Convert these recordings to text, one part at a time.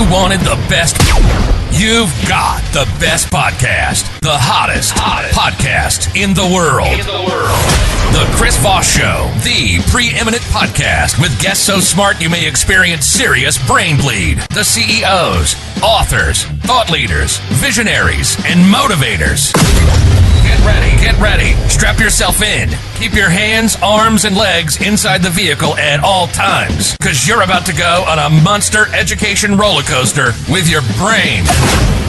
you wanted the best, you've got the best podcast, the hottest podcast in the world. The Chris Voss Show, the preeminent podcast with guests so smart you may experience serious brain bleed. The CEOs, authors, thought leaders, visionaries, and motivators. Get ready. Strap yourself in. Keep your hands, arms, and legs inside the vehicle at all times, because you're about to go on a monster education roller coaster with your brain.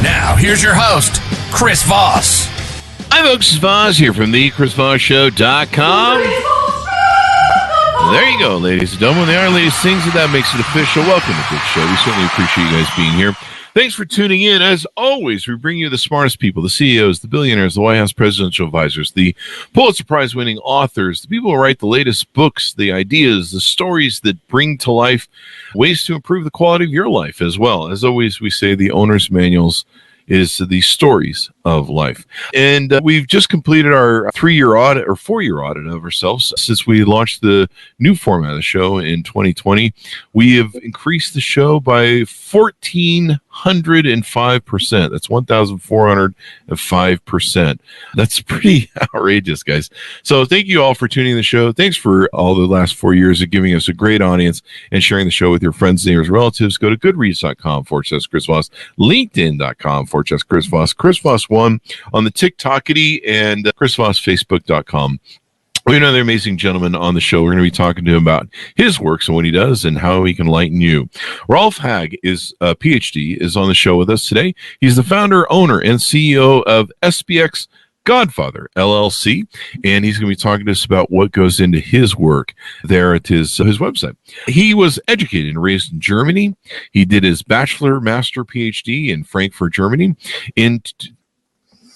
Now, here's your host, Chris Voss. Hi, folks. It's Voss here from the ChrisVossShow.com. There you go, ladies and gentlemen. They are ladies sings, and that makes it official. Welcome to the show. We certainly appreciate you guys being here. Thanks for tuning in. As always, we bring you the smartest people, the CEOs, the billionaires, the White House presidential advisors, the Pulitzer Prize-winning authors, the people who write the latest books, the ideas, the stories that bring to life ways to improve the quality of your life as well. As always, we say the owner's manuals is the stories of life. And we've just completed our 3-year audit or 4-year audit of ourselves since we launched the new format of the show in 2020. We have increased the show by 1,405%. That's 1,405%. That's pretty outrageous, guys. So thank you all for tuning in the show. Thanks for all the last 4 years of giving us a great audience and sharing the show with your friends, neighbors, relatives. Go to goodreads.com/Chris Voss, LinkedIn.com/Chris Voss, Chris Voss 1 on the TikTokity, and ChrisVossFacebook.com. We have another amazing gentleman on the show. We're going to be talking to him about his works and what he does and how he can enlighten you. Rolfe Haag is a PhD, is on the show with us today. He's the founder, owner, and CEO of SPX Godfather LLC, and he's going to be talking to us about what goes into his work there at his website. He was educated and raised in Germany. He did his Bachelor, Master, PhD in Frankfurt, Germany.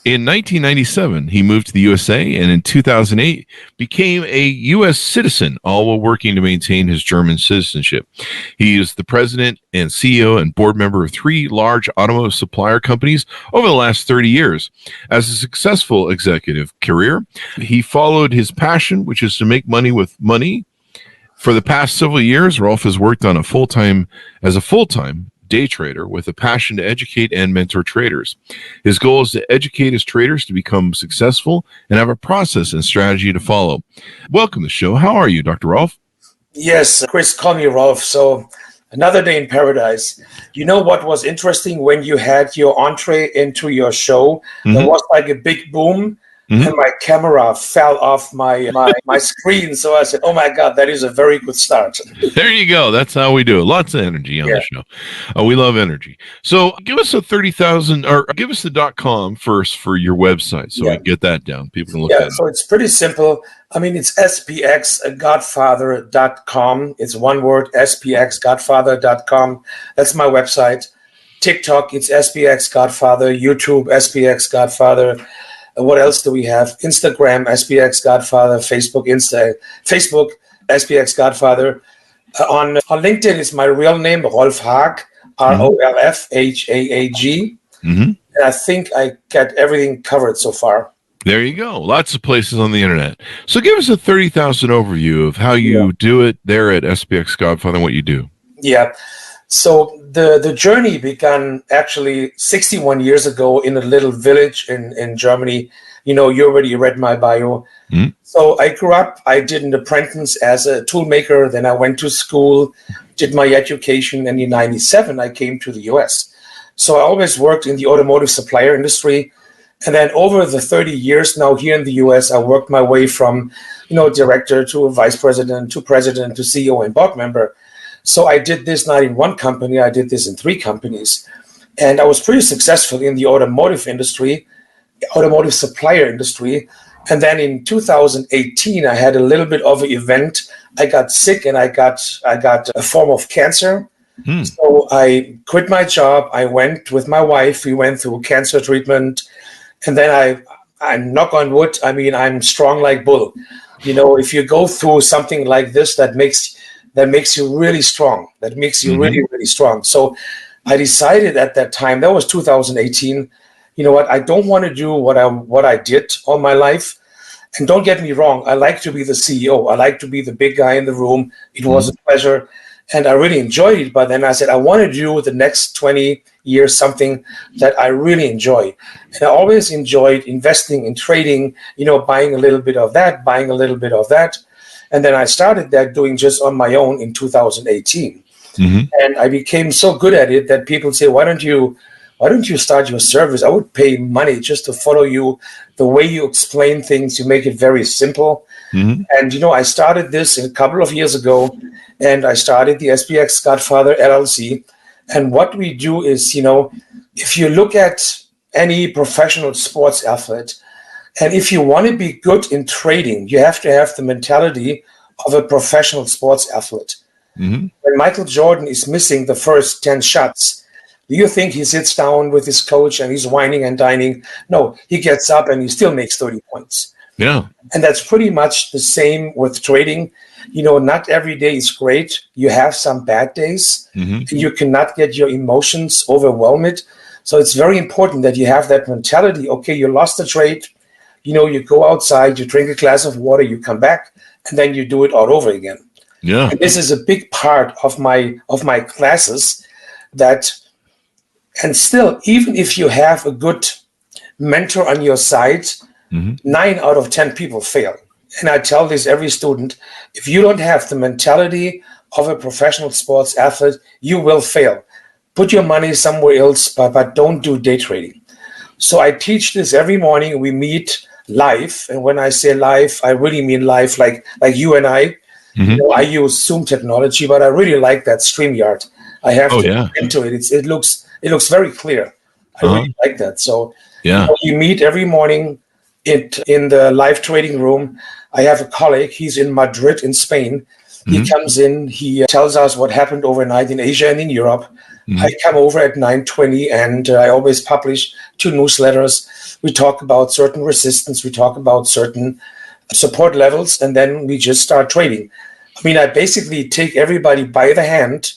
In 1997, he moved to the USA, and in 2008, became a U.S. citizen, all while working to maintain his German citizenship. He is the president and CEO and board member of 3 large automotive supplier companies over the last 30 years. As a successful executive career, he followed his passion, which is to make money with money. For the past several years, Rolf has worked on as a full-time day trader with a passion to educate and mentor traders. His goal is to educate his traders to become successful and have a process and strategy to follow. Welcome to the show. How are you, Dr. Rolf? Yes, Chris, call me Rolf. So another day in paradise. You know what was interesting when you had your entree into your show? Mm-hmm. There was like a big boom. Mm-hmm. And my camera fell off my screen. So I said, oh, my God, that is a very good start. There you go. That's how we do it. Lots of energy on the show. We love energy. So give us a 30,000 or give us the .com first for your website so we can get that down. People can look at it. So it's pretty simple. I mean, it's SPXGodfather.com. It's one word, SPXGodfather.com. That's my website. TikTok, it's SPX Godfather. YouTube, SPX Godfather. What else do we have? Instagram, SPX Godfather. Facebook, SPX Godfather. On LinkedIn, it's my real name, Rolfe Haag, ROLFHAAG. Mm-hmm. And I think I got everything covered so far. There you go. Lots of places on the internet. So give us a 30,000 overview of how you do it there at SPX Godfather and what you do. Yeah. So the journey began actually 61 years ago in a little village in Germany. You know, you already read my bio. Mm-hmm. So I grew up, I did an apprentice as a toolmaker. Then I went to school, did my education. And in 97, I came to the US. So I always worked in the automotive supplier industry. And then over the 30 years now here in the US, I worked my way from, director to vice president to president to CEO and board member. So I did this not in one company, I did this in 3 companies. And I was pretty successful in the automotive industry, automotive supplier industry. And then in 2018, I had a little bit of an event. I got sick and I got a form of cancer. So I quit my job. I went with my wife. We went through cancer treatment. And then I knock on wood, I'm strong like bull. If you go through something like this, that makes you really strong. That makes you really, really strong. So I decided at that time, that was 2018, you know what, I don't want to do what I did all my life. And don't get me wrong, I like to be the CEO. I like to be the big guy in the room. It was a pleasure. and I really enjoyed it. But then I said, I want to do the next 20 years something that I really enjoy. And I always enjoyed investing in trading, buying a little bit of that, buying a little bit of that. And then I started that doing just on my own in 2018. And I became so good at it that people say, why don't you start your service? I would pay money just to follow you, the way you explain things. You make it very simple. And, I started this a couple of years ago, and I started the SPX Godfather LLC. And what we do is, if you look at any professional sports athlete, and if you want to be good in trading, you have to have the mentality of a professional sports athlete. When Michael Jordan is missing the first 10 shots, do you think he sits down with his coach and he's whining and dining? No, he gets up and he still makes 30 points. Yeah. And that's pretty much the same with trading. Not every day is great. You have some bad days. You cannot get your emotions overwhelmed. So it's very important that you have that mentality. Okay, you lost the trade. You go outside, you drink a glass of water, you come back, and then you do it all over again. Yeah. And this is a big part of my classes and still, even if you have a good mentor on your side, 9 out of 10 people fail. And I tell this every student, if you don't have the mentality of a professional sports athlete, you will fail. Put your money somewhere else, but don't do day trading. So I teach this every morning. We meet live. And when I say live, I really mean live, like you and I. I use Zoom technology, but I really like that StreamYard. I have to get into it. It looks very clear. I really like that. So you meet every morning in the live trading room. I have a colleague. He's in Madrid in Spain. He comes in. He tells us what happened overnight in Asia and in Europe. I come over at 9:20, and I always publish 2 newsletters. We talk about certain resistance. We talk about certain support levels, and then we just start trading. I basically take everybody by the hand,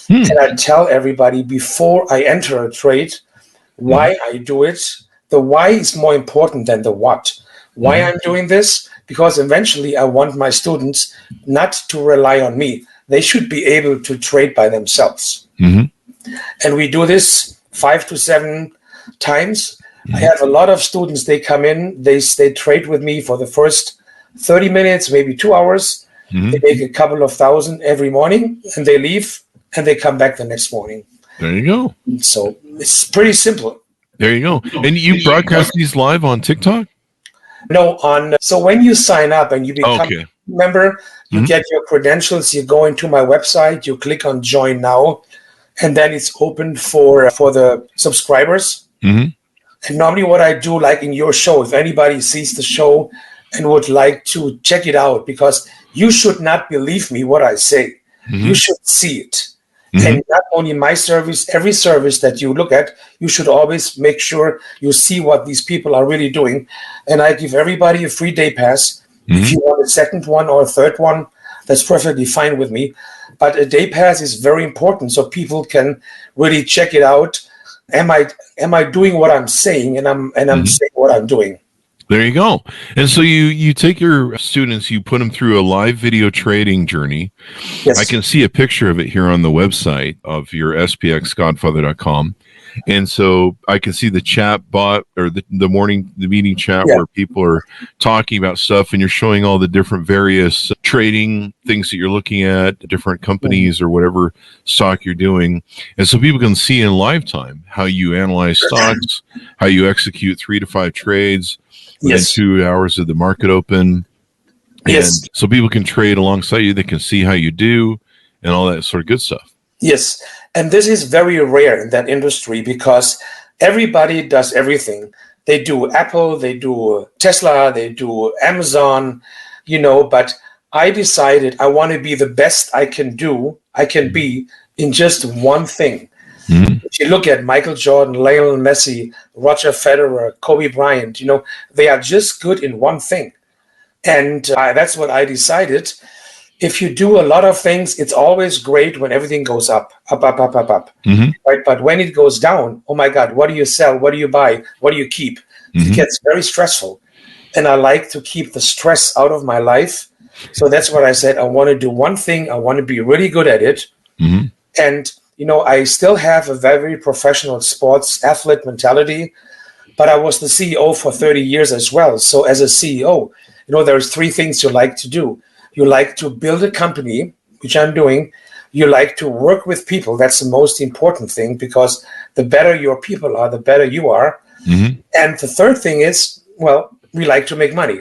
and I tell everybody before I enter a trade why I do it. The why is more important than the what. Why I'm doing this? Because eventually I want my students not to rely on me. They should be able to trade by themselves. And we do this 5 to 7 times. I have a lot of students, they come in, they trade with me for the first 30 minutes, maybe 2 hours. They make a couple of thousand every morning, and they leave, and they come back the next morning. There you go. So it's pretty simple. There you go. And you broadcast these live on TikTok? No, so when you sign up and you become a member, you get your credentials, you go into my website, you click on Join Now, and then it's open for the subscribers. And normally what I do, like in your show, if anybody sees the show and would like to check it out, because you should not believe me what I say. You should see it. And not only my service, every service that you look at, you should always make sure you see what these people are really doing. And I give everybody a free day pass. If you want a second one or a third one, that's perfectly fine with me. But a day pass is very important so people can really check it out. Am I doing what I'm saying, and I'm saying what I'm doing? There you go. And so you take your students, you put them through a live video trading journey. Yes. I can see a picture of it here on the website of your spxgodfather.com. And so I can see the chat bot or the meeting chat where people are talking about stuff, and you're showing all the different various trading things that you're looking at, different companies or whatever stock you're doing. And so people can see in live time how you analyze stocks, how you execute 3 to 5 trades within 2 hours of the market open. And so people can trade alongside you. They can see how you do and all that sort of good stuff. Yes. And this is very rare in that industry because everybody does everything. They do Apple, they do Tesla, they do Amazon, but I decided I want to be the best I can be in just one thing. If you look at Michael Jordan, Lionel Messi, Roger Federer, Kobe Bryant, they are just good in one thing. And that's what I decided. If you do a lot of things, it's always great when everything goes up. Right? But when it goes down, oh my God, what do you sell? What do you buy? What do you keep? It gets very stressful. And I like to keep the stress out of my life. So that's what I said. I want to do one thing. I want to be really good at it. Mm-hmm. And, I still have a very professional sports athlete mentality, but I was the CEO for 30 years as well. So as a CEO, there's three things you like to do. You like to build a company, which I'm doing. You like to work with people. That's the most important thing, because the better your people are, the better you are. Mm-hmm. And the third thing is, we like to make money.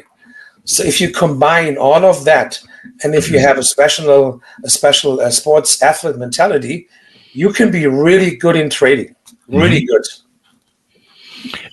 So if you combine all of that, and if you have a special sports athlete mentality, you can be really good in trading, really Mm-hmm. good.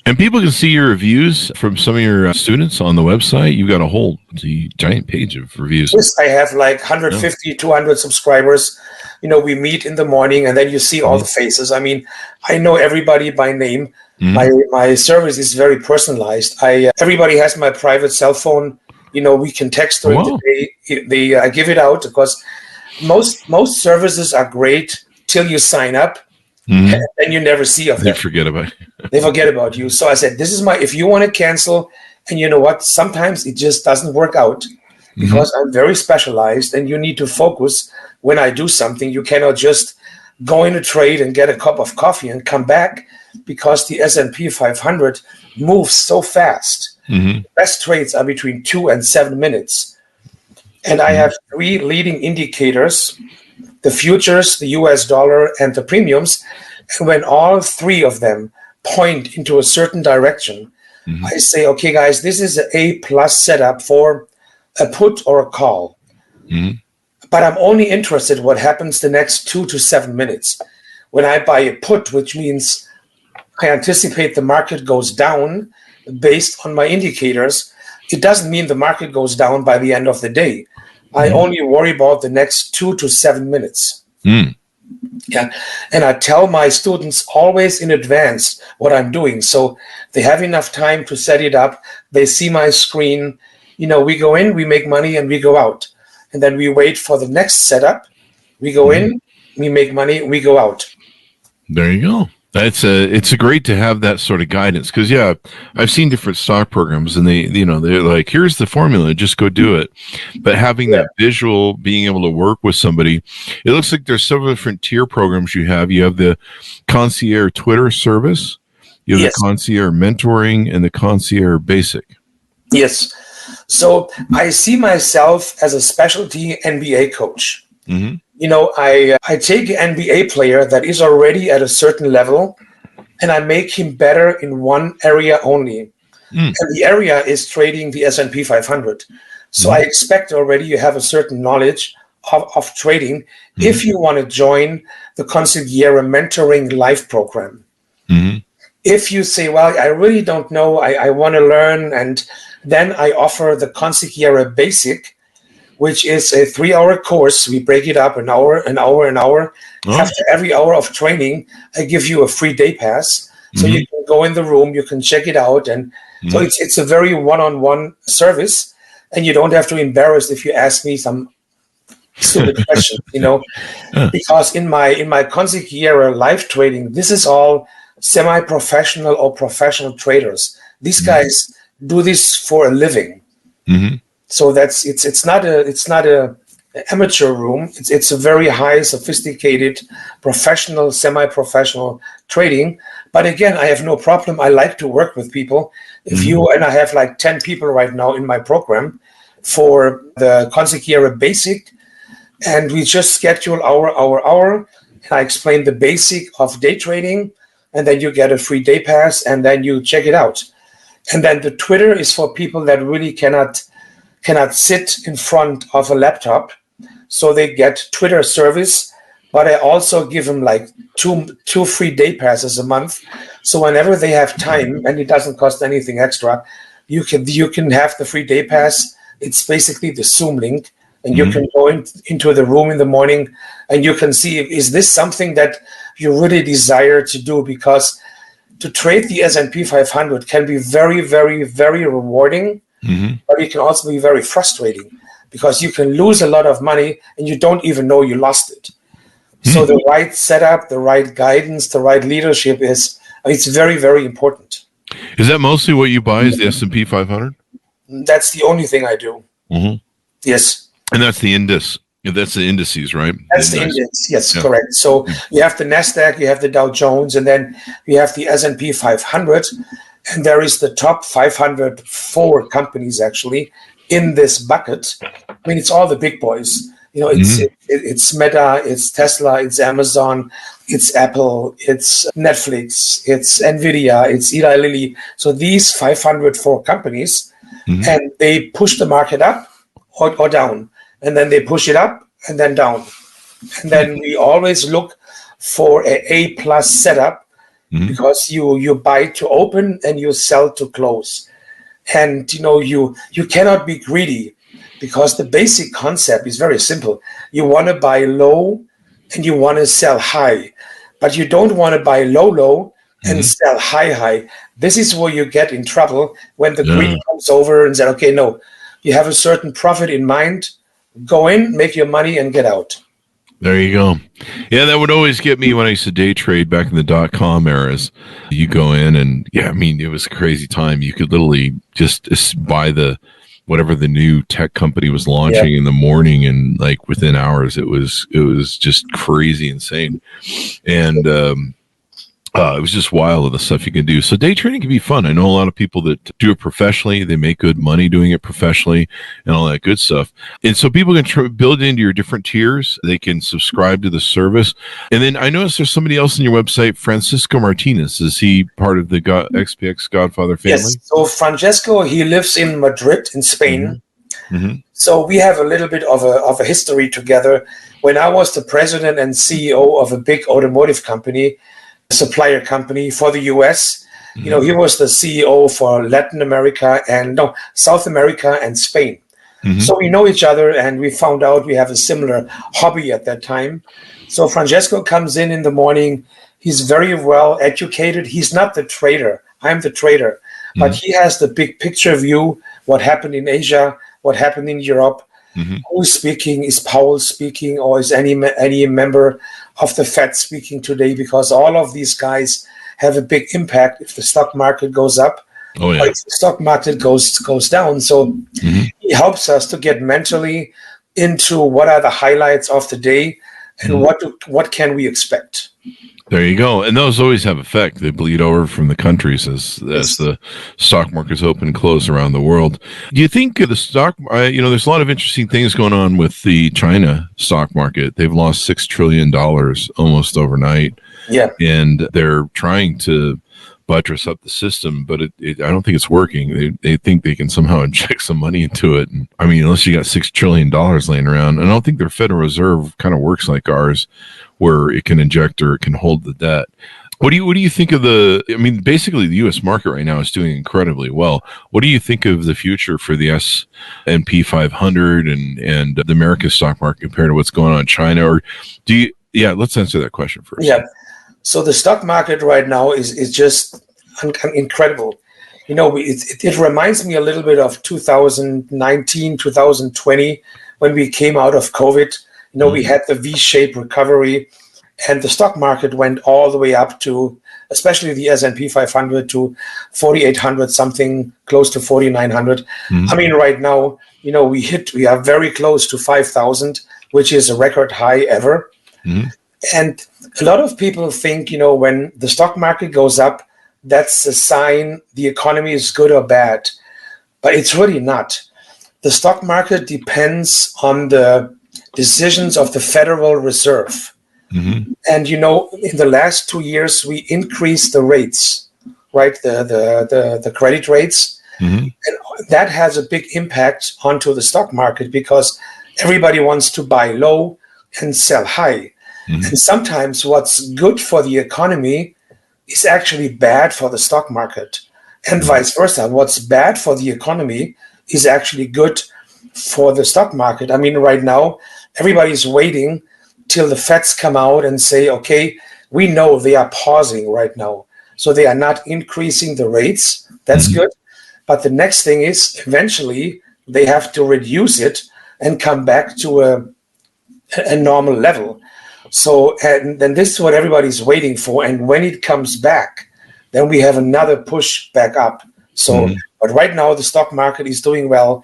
And people can see your reviews from some of your students on the website. You've got a whole giant page of reviews. Yes, I have like 150, 200 subscribers. We meet in the morning, and then you see all the faces. I mean, I know everybody by name. Mm-hmm. My service is very personalized. Everybody has my private cell phone. We can text during the day. I give it out because most services are great till you sign up, Mm-hmm. and then you never see of them. They forget about it. They forget about you. So I said, this is if you want to cancel, and you know what? Sometimes it just doesn't work out because I'm very specialized, and you need to focus when I do something. You cannot just go in a trade and get a cup of coffee and come back, because the S&P 500 moves so fast. Mm-hmm. Best trades are between 2 and 7 minutes. And I have three leading indicators: the futures, the US dollar, and the premiums. And when all three of them point into a certain direction, I say, okay, guys, this is an A+ setup for a put or a call. Mm-hmm. But I'm only interested in what happens the next 2 to 7 minutes. When I buy a put, which means I anticipate the market goes down based on my indicators, it doesn't mean the market goes down by the end of the day. I only worry about the next 2 to 7 minutes. Mm. Yeah. And I tell my students always in advance what I'm doing, so they have enough time to set it up. They see my screen. We go in, we make money, and we go out. And then we wait for the next setup. We go in, we make money, we go out. There you go. It's great to have that sort of guidance, because I've seen different stock programs, and they're like, here's the formula, just go do it. But having that visual, being able to work with somebody, it looks like there's several different tier programs you have. You have the concierge Twitter service, you have the concierge mentoring, and the concierge basic. Yes. So I see myself as a specialty NBA coach. Mm-hmm. I take an NBA player that is already at a certain level, and I make him better in one area only. And the area is trading the S&P 500. So I expect already you have a certain knowledge of trading if you want to join the Concierge Mentoring Live program. Mm-hmm. If you say, well, I really don't know, I want to learn, and then I offer the Concierge Basic, which is a 3-hour course. We break it up an hour. After every hour of training, I give you a free day pass. So you can go in the room, you can check it out. And so it's a very one-on-one service. And you don't have to embarrass if you ask me some stupid question, because in my Concierge live trading, this is all semi-professional or professional traders. These guys do this for a living. Mm-hmm. So it's not a amateur room. It's a very high, sophisticated, professional, semi-professional trading. But again, I have no problem. I like to work with people. I have like 10 people right now in my program for the Concierge Basic, and we just schedule hour, and I explain the basic of day trading, and then you get a free day pass, and then you check it out. And then the Twitter is for people that really cannot sit in front of a laptop, so they get Twitter service. But I also give them like two free day passes a month, so whenever they have time, and it doesn't cost anything extra, you can have the free day pass. It's basically the Zoom link, and you can go into the room in the morning, and you can see, is this something that you really desire to do? Because to trade the S&P 500 can be very, very, very rewarding. But it can also be very frustrating, because you can lose a lot of money and you don't even know you lost it. So the right setup, the right guidance, the right leadership it's very, very important. Is that mostly what you buy, is the S&P 500? That's the only thing I do. Yes. And that's the index Yeah, that's the indices, right? That's the index. Yes, correct. So you have the NASDAQ, you have the Dow Jones, and then you have the S&P 500. And there is the top 504 companies actually in this bucket. I mean, it's all the big boys. It's Meta, it's Tesla, it's Amazon, it's Apple, it's Netflix, it's Nvidia, it's Eli Lilly. So these 504 companies, and they push the market up or down, and then they push it up and then down. And then we always look for a A+ setup, because you buy to open and you sell to close. And you cannot be greedy, because the basic concept is very simple. You want to buy low and you want to sell high, but you don't want to buy low and sell high. This is where you get in trouble, when the greed comes over and said, okay, no, you have a certain profit in mind, go in, make your money and get out. There you go. Yeah, that would always get me when I used to day trade back in the .com eras. You go in and, it was a crazy time. You could literally just buy whatever the new tech company was launching in the morning, and like within hours, it was just crazy insane. And it was just wild of the stuff you can do. So day trading can be fun. I know a lot of people that do it professionally. They make good money doing it professionally and all that good stuff. And so people can build it into your different tiers. They can subscribe to the service. And then I noticed there's somebody else on your website, Francisco Martinez. Is he part of the SPX Godfather family? Yes. So Francesco, he lives in Madrid in Spain. So we have a little bit of a history together. When I was the president and CEO of a big automotive company, supplier company for the US. He was the CEO for Latin America South America and Spain. So we know each other, and we found out we have a similar hobby at that time. So Francesco comes in the morning. He's very well educated. He's not the trader. I'm the trader. But he has the big picture view, what happened in Asia, what happened in Europe. Who's speaking? Is Powell speaking, or is any member of the Fed speaking today? Because all of these guys have a big impact if the stock market goes up, or if the stock market goes down. So he helps us to get mentally into what are the highlights of the day, and what can we expect. There you go. And those always have effect. They bleed over from the countries as the stock markets open and close around the world. Do you think the stock, there's a lot of interesting things going on with the China stock market. They've lost $6 trillion almost overnight. Yeah. And they're trying to buttress up the system, but I don't think it's working. They think they can somehow inject some money into it. And, unless you got $6 trillion laying around, and I don't think their Federal Reserve kind of works like ours, where it can inject or it can hold the debt. What do you think of basically the U.S. market right now is doing incredibly well. What do you think of the future for the S&P 500 and the American stock market compared to what's going on in China? Or let's answer that question first. Yeah. So the stock market right now is just incredible. It reminds me a little bit of 2019, 2020, when we came out of COVID. We had the V-shaped recovery, and the stock market went all the way up to, especially the S&P 500, to 4,800 something, close to 4,900. Right now, we are very close to 5,000, which is a record high ever. And a lot of people think, when the stock market goes up, that's a sign the economy is good or bad. But it's really not. The stock market depends on the decisions of the Federal Reserve. And, in the last 2 years, we increased the rates, right? The credit rates. And that has a big impact onto the stock market, because everybody wants to buy low and sell high. And sometimes what's good for the economy is actually bad for the stock market, and vice versa. What's bad for the economy is actually good for the stock market. Right now, everybody's waiting till the Feds come out and say, okay, we know they are pausing right now, so they are not increasing the rates. That's good. But the next thing is, eventually, they have to reduce it and come back to a normal level. So, and then this is what everybody's waiting for. And when it comes back, then we have another push back up. So, but right now the stock market is doing well.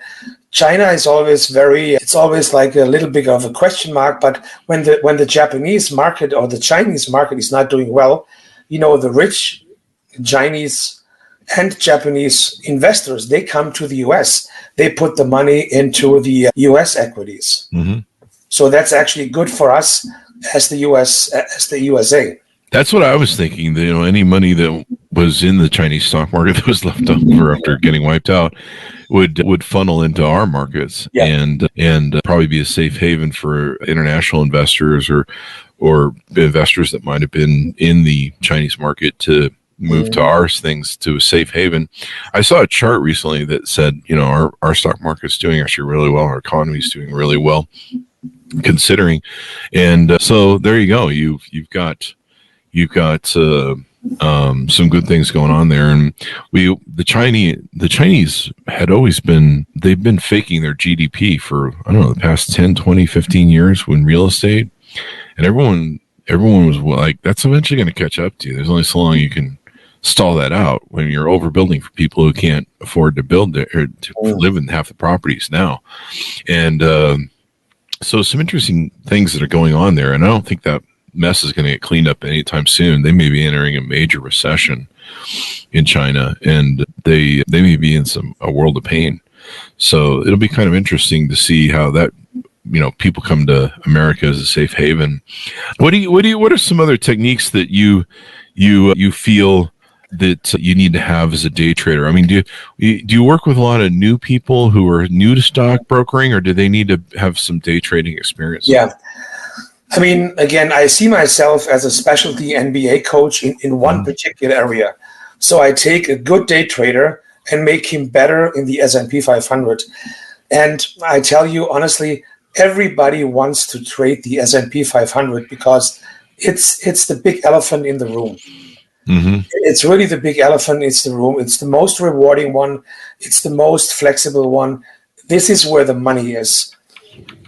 China is always it's always like a little bit of a question mark. But when the Japanese market or the Chinese market is not doing well, the rich Chinese and Japanese investors, they come to the US. They put the money into the US equities. Mm-hmm. So that's actually good for us as the USA. That's what I was thinking. That, any money that was in the Chinese stock market that was left over after getting wiped out would funnel into our markets and probably be a safe haven for international investors or investors that might have been in the Chinese market to move to our things to a safe haven. I saw a chart recently that said, our stock market's doing actually really well. Our economy's doing really well, considering. And so there you go. You've got some good things going on there. And the Chinese had always they've been faking their GDP for, I don't know, the past 10, 20, 15 years when real estate, and everyone was like, that's eventually going to catch up to you. There's only so long you can stall that out when you're overbuilding for people who can't afford to build or to live in half the properties now. And so some interesting things that are going on there. And I don't think that mess is going to get cleaned up anytime soon. They may be entering a major recession in China, and they may be in a world of pain. So it'll be kind of interesting to see how that, people come to America as a safe haven. What are some other techniques that you feel that you need to have as a day trader? I mean, do you work with a lot of new people who are new to stock brokering, or do they need to have some day trading experience? Yeah. I mean, again, I see myself as a specialty NBA coach in one particular area. So I take a good day trader and make him better in the S&P 500. And I tell you, honestly, everybody wants to trade the S&P 500 because it's the big elephant in the room. Mm-hmm. It's really the big elephant in the room. It's the most rewarding one. It's the most flexible one. This is where the money is.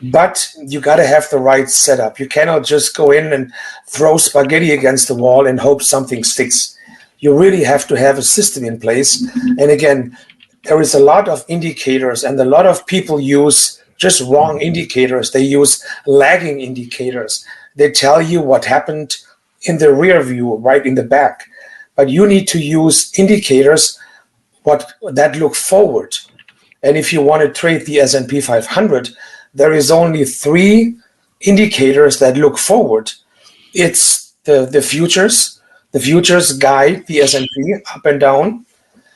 But you got to have the right setup. You cannot just go in and throw spaghetti against the wall and hope something sticks. You really have to have a system in place. And again, there is a lot of indicators, and a lot of people use just wrong indicators. They use lagging indicators. They tell you what happened in the rear view, right in the back. But you need to use indicators that look forward. And if you want to trade the S&P 500, there is only 3 indicators that look forward. It's the futures. The futures guide the S&P up and down.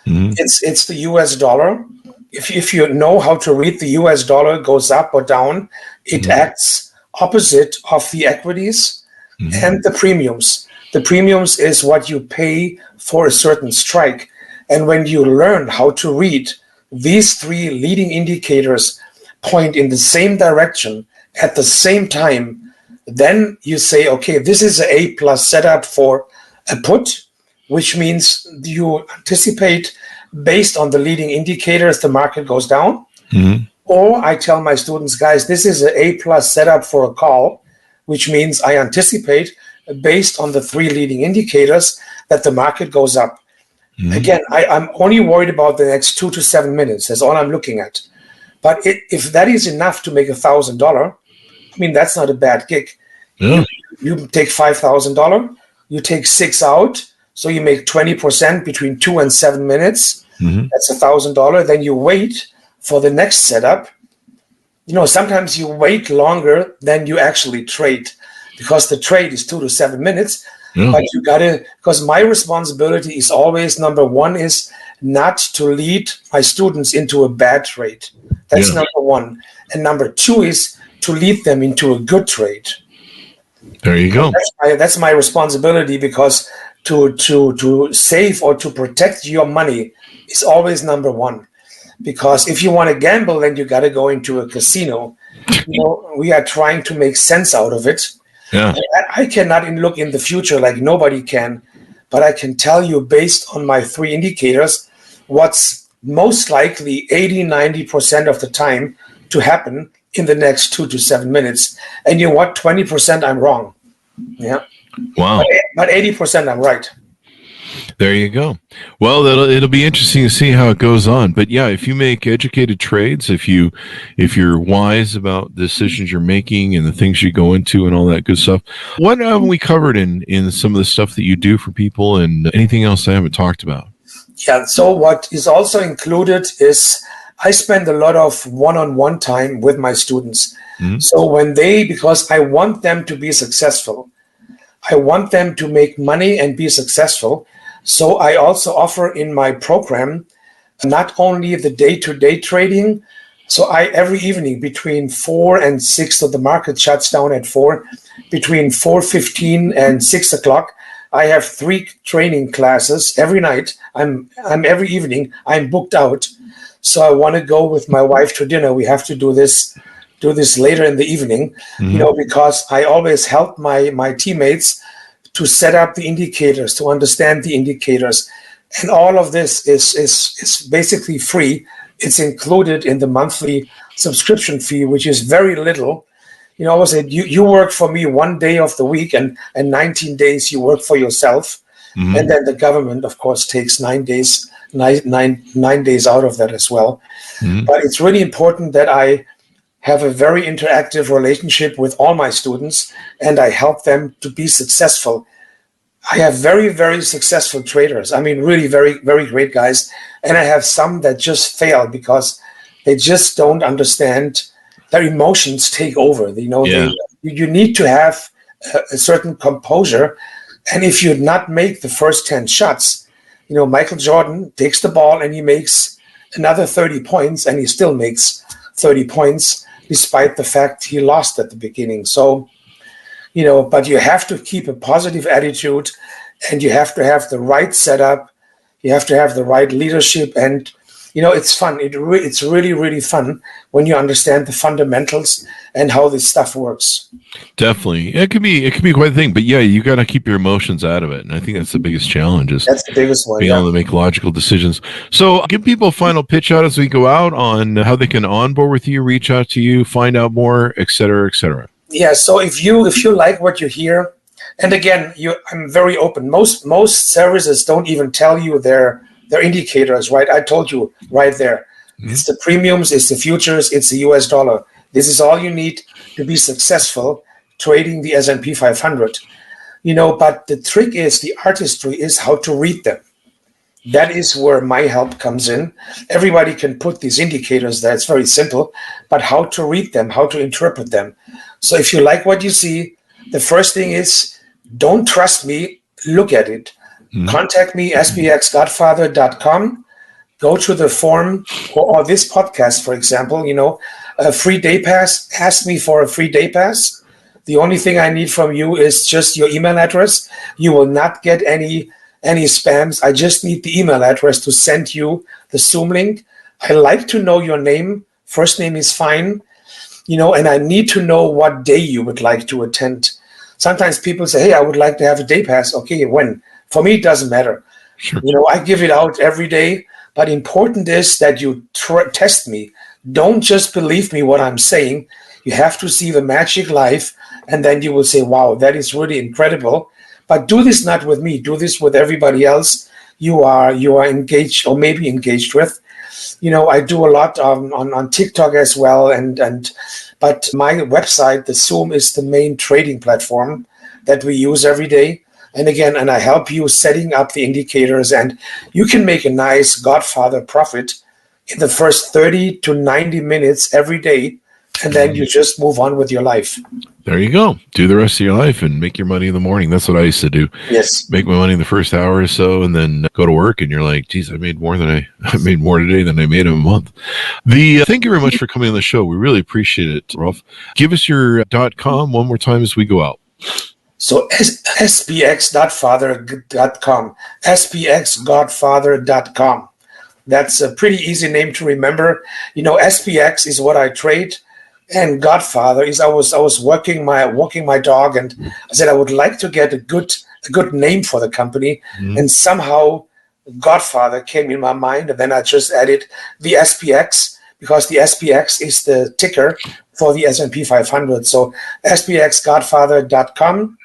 Mm-hmm. It's the US dollar. If you know how to read the US dollar goes up or down, it acts opposite of the equities and the premiums. The premiums is what you pay for a certain strike. And when you learn how to read these 3 leading indicators point in the same direction at the same time, then you say, okay, this is an A+ setup for a put, which means you anticipate based on the leading indicators the market goes down. Mm-hmm. Or I tell my students, guys, this is an A+ setup for a call, which means I anticipate based on the 3 leading indicators that the market goes up. Mm-hmm. Again, I'm only worried about the next 2 to 7 minutes. That's all I'm looking at. But if that is enough to make $1,000, I mean, that's not a bad gig. Yeah. You take $5,000, you take 6 out, so you make 20% between 2 and 7 minutes. Mm-hmm. That's $1,000. Then you wait for the next setup. Sometimes you wait longer than you actually trade because the trade is 2 to 7 minutes. Yeah. But you because my responsibility is always, number 1 is not to lead my students into a bad trade. That's number 1. And number 2 is to lead them into a good trade. There you go. That's my responsibility, because to save or to protect your money is always number 1. Because if you want to gamble, then you got to go into a casino. We are trying to make sense out of it. Yeah. I cannot look in the future like nobody can, but I can tell you based on my 3 indicators what's most likely 80-90% of the time to happen in the next 2 to 7 minutes. And you know what? 20% I'm wrong. Yeah. Wow. But 80% I'm right. There you go. Well, it'll be interesting to see how it goes on. But yeah, if you make educated trades, if you're wise about the decisions you're making and the things you go into and all that good stuff. What have we covered in some of the stuff that you do for people, and anything else I haven't talked about? Yeah. So what is also included is I spend a lot of one-on-one time with my students. Mm-hmm. So because I want them to be successful, I want them to make money and be successful. So I also offer in my program not only the day-to-day trading. So every evening between 4 and 6, so the market shuts down at 4, between 4:15 and 6 o'clock, I have 3 training classes every night. I'm every evening I'm booked out. So I want to go with my wife to dinner. We have to do this later in the evening, mm-hmm. Because I always help my teammates to set up the indicators, to understand the indicators. And all of this is basically free. It's included in the monthly subscription fee, which is very little. I always say, you work for me 1 day of the week, and 19 days you work for yourself. Mm-hmm. And then the government, of course, takes 9 days out of that as well. Mm-hmm. But it's really important that I have a very interactive relationship with all my students, and I help them to be successful. I have very, very successful traders. I mean, really very, very great guys. And I have some that just fail because they just don't understand. Their emotions take over. You need to have a certain composure. And if you not make the first 10 shots, Michael Jordan takes the ball and he makes another 30 points, and he still makes 30 points despite the fact he lost at the beginning. So, but you have to keep a positive attitude, and you have to have the right setup. You have to have the right leadership, and it's fun. It's really, really fun when you understand the fundamentals and how this stuff works. Definitely. It can be quite a thing, but yeah, you got to keep your emotions out of it. And I think that's the biggest challenge, is that's the biggest one, being able to make logical decisions. So give people a final pitch out as we go out on how they can onboard with you, reach out to you, find out more, et cetera, et cetera. Yeah. So if you like what you hear, and again, I'm very open. Most services don't even tell you their indicators, right? I told you right there. Mm-hmm. It's the premiums, it's the futures, it's the US dollar. This is all you need to be successful trading the S&P 500. But the trick is, the artistry is how to read them. That is where my help comes in. Everybody can put these indicators there. It's very simple, but how to read them, how to interpret them. So if you like what you see, the first thing is, don't trust me, look at it. Mm-hmm. Contact me, spxgodfather.com. Go to the form or this podcast, for example, a free day pass. Ask me for a free day pass. The only thing I need from you is just your email address. You will not get any spams. I just need the email address to send you the Zoom link. I like to know your name. First name is fine. And I need to know what day you would like to attend. Sometimes people say, hey, I would like to have a day pass. Okay, when? For me, it doesn't matter. Sure. I give it out every day. But important is that you test me. Don't just believe me what I'm saying. You have to see the magic live, and then you will say, wow, that is really incredible. But do this not with me. Do this with everybody else you are engaged or maybe engaged with. I do a lot on TikTok as well, but my website, the Zoom, is the main trading platform that we use every day. And again, I help you setting up the indicators, and you can make a nice Godfather profit in the first 30 to 90 minutes every day, and then you just move on with your life. There you go. Do the rest of your life and make your money in the morning. That's what I used to do. Yes. Make my money in the first hour or so, and then go to work, and you're like, geez, I made more today than I made in a month. Thank you very much for coming on the show. We really appreciate it, Rolf. Give us your .com one more time as we go out. So spxgodfather.com, spxgodfather.com. That's a pretty easy name to remember. SPX is what I trade, and Godfather is I was walking my dog, and I said I would like to get a good name for the company, and somehow Godfather came in my mind, and then I just added the SPX, because the SPX is the ticker for the S&P 500. So spxgodfather.com.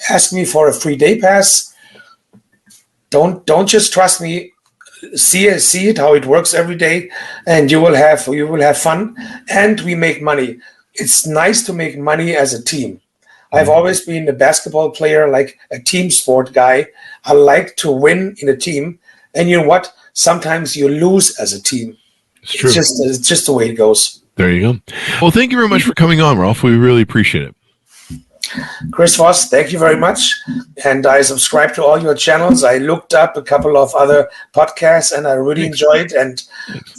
Ask me for a free day pass. Don't just trust me. See it how it works every day, and you will have fun, and we make money. It's nice to make money as a team. I've always been a basketball player, like a team sport guy. I like to win in a team, and you know what? Sometimes you lose as a team. It's true. It's just the way it goes. There you go. Well, thank you very much for coming on, Rolf. We really appreciate it. Chris Voss, thank you very much. And I subscribe to all your channels. I looked up a couple of other podcasts, and I really enjoyed it. And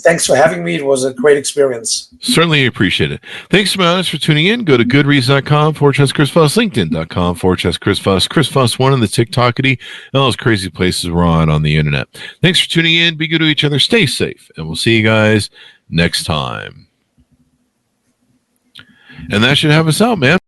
thanks for having me. It was a great experience. Certainly appreciate it. Thanks to my audience for tuning in. Go to goodreads.com/Chris Voss, LinkedIn.com/Chris Voss, Chris Voss 1 on the TikTokity, and all those crazy places we're on the internet. Thanks for tuning in. Be good to each other. Stay safe. And we'll see you guys next time. And that should have us out, man.